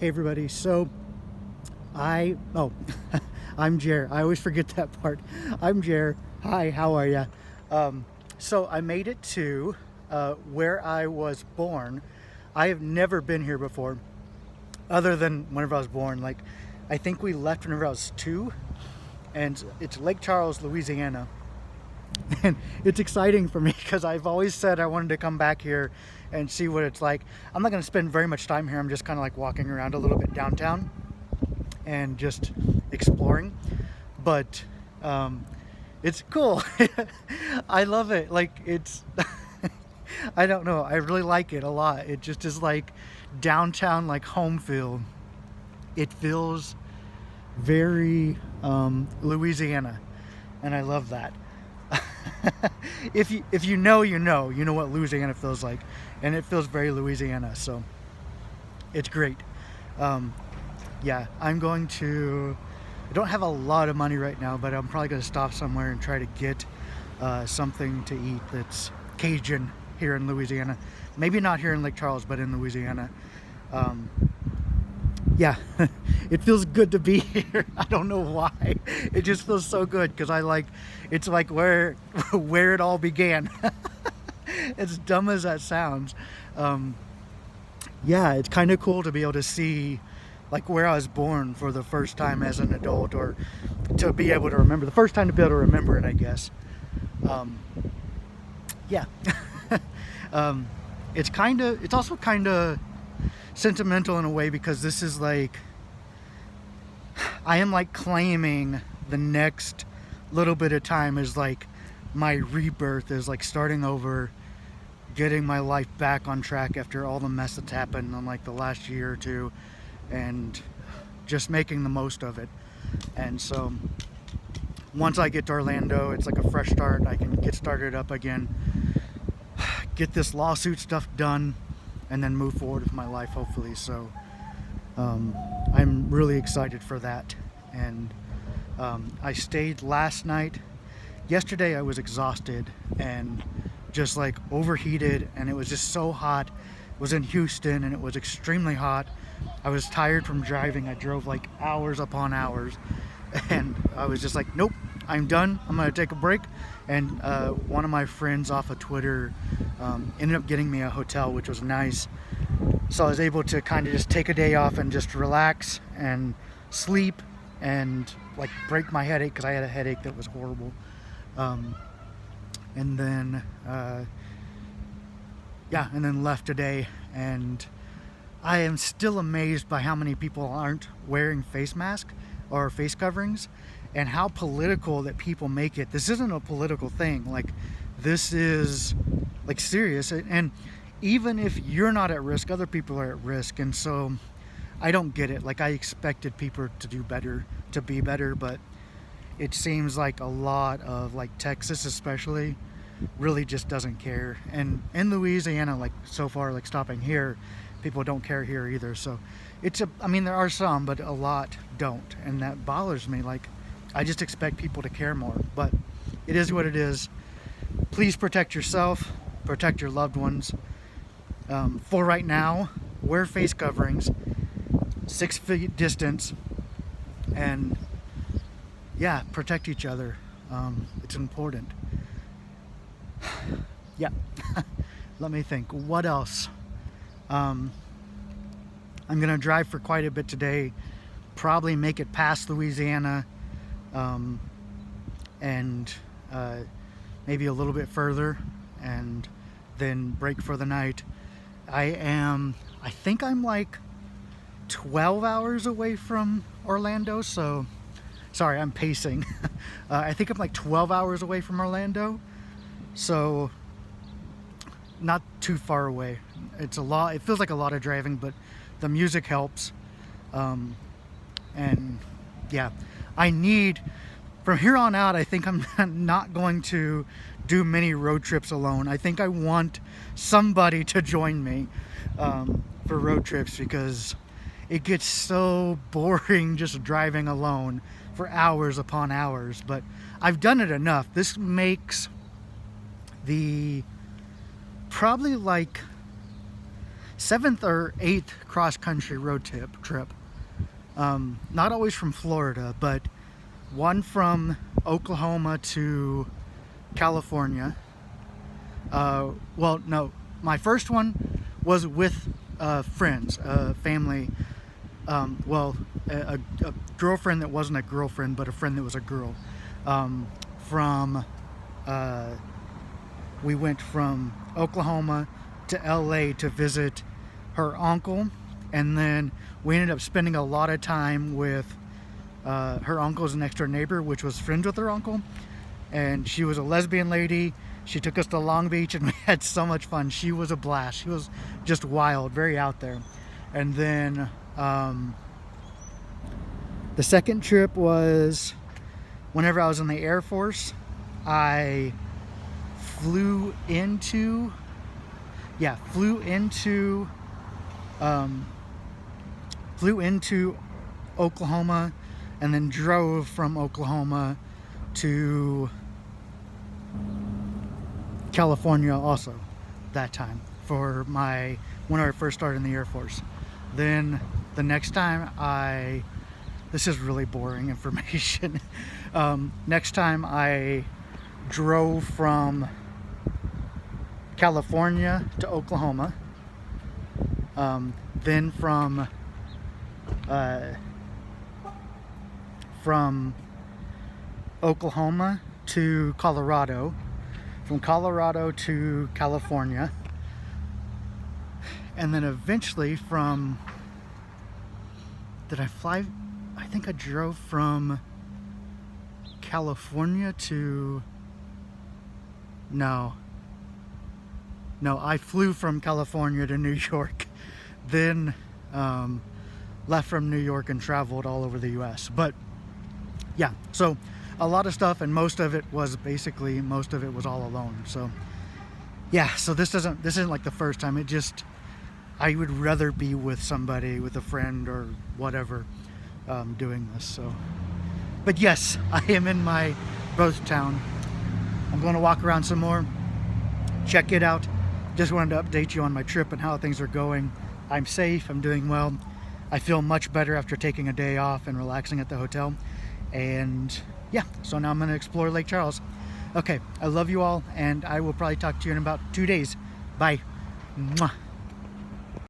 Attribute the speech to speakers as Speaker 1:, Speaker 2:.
Speaker 1: Hey everybody, oh, I'm Jer. I always forget that part. I'm Jer. Hi, how are ya? So I made it to where I was born. I have never been here before, other than whenever I was born. Like, I think we left whenever I was 2, and it's Lake Charles, Louisiana. And it's exciting for me because I've always said I wanted to come back here and see what it's like. I'm not going to spend very much time here. I'm just kind of like walking around a little bit downtown and just exploring, but it's cool. I love it. Like, it's I don't know, I really like it a lot. It just is like downtown, like home feel. It feels very Louisiana, and I love that. If you know, you know what Louisiana feels like, and it feels very Louisiana, so it's great. Yeah, I don't have a lot of money right now, but I'm probably going to stop somewhere and try to get something to eat that's Cajun here in Louisiana. Maybe not here in Lake Charles, but in Louisiana. Yeah, it feels good to be here. I don't know why. It just feels so good because it's like where it all began. As dumb as that sounds. Yeah, it's kind of cool to be able to see like where I was born for the first time as an adult, or to be able to remember the first time, to be able to remember it, I guess. Yeah. It's also kind of sentimental in a way, because this is like, I am like claiming the next little bit of time as like my rebirth, is like starting over, getting my life back on track after all the mess that's happened in like the last year or two, and just making the most of it. And so once I get to Orlando, it's like a fresh start. I can get started up again, get this lawsuit stuff done, and then move forward with my life, hopefully. So I'm really excited for that. And I stayed last night. Yesterday I was exhausted and just like overheated, and it was just so hot. It was in Houston and it was extremely hot. I was tired from driving. I drove like hours upon hours, and I was just like, nope, I'm done. I'm gonna take a break. And one of my friends off of Twitter ended up getting me a hotel, which was nice. So I was able to kind of just take a day off and just relax and sleep and like break my headache, because I had a headache that was horrible. And then left today, and I am still amazed by how many people aren't wearing face masks or face coverings, and how political that people make it. This isn't a political thing. Like, this is like serious, and even if you're not at risk, other people are at risk. And so I don't get it. Like, I expected people to do better, to be better, but it seems like a lot of like Texas especially really just doesn't care. And in Louisiana, like so far, like stopping here, people don't care here either. So I mean, there are some, but a lot don't, and that bothers me. Like, I just expect people to care more, but it is what it is. Please protect yourself, protect your loved ones. For right now, wear face coverings, 6 feet distance, and yeah, protect each other. It's important. Yeah. Let me think. What else? I'm gonna drive for quite a bit today. Probably make it past Louisiana, and maybe a little bit further, and then break for the night. I think I'm like 12 hours away from Orlando. So, sorry, I'm pacing. I think I'm like 12 hours away from Orlando. So, not too far away. It's a lot. It feels like a lot of driving, but the music helps. And yeah, from here on out, I think I'm not going to do many road trips alone. I think I want somebody to join me for road trips, because it gets so boring just driving alone for hours upon hours. But I've done it enough. This makes probably like 7th or 8th cross-country road trip. Not always from Florida, but one from Oklahoma to California. Well, no, my first one was with friends, family. Well, a girlfriend that wasn't a girlfriend, but a friend that was a girl. We went from Oklahoma to LA to visit her uncle, and then we ended up spending a lot of time with her uncle's next door neighbor, which was friends with her uncle, and she was a lesbian lady. She took us to Long Beach and we had so much fun. She was a blast. She was just wild, very out there. And then the second trip was whenever I was in the Air Force. I flew into Oklahoma, and then drove from Oklahoma to California also that time for when I first started in the Air Force. Then the next time this is really boring information. Next time I drove from California to Oklahoma, then from Oklahoma to Colorado, from Colorado to California, and then eventually did I fly? I think I drove from California to, no, I flew from California to New York, then left from New York and traveled all over the US. But yeah, so a lot of stuff, and most of it was all alone. So yeah, so this isn't like the first time. I would rather be with somebody, with a friend or whatever, doing this. So, but yes, I am in my birth town. I'm going to walk around some more, check it out. Just wanted to update you on my trip and how things are going. I'm safe, I'm doing well. I feel much better after taking a day off and relaxing at the hotel. And yeah, so now I'm going to explore Lake Charles. Okay, I love you all, and I will probably talk to you in about 2 days. Bye. Mwah.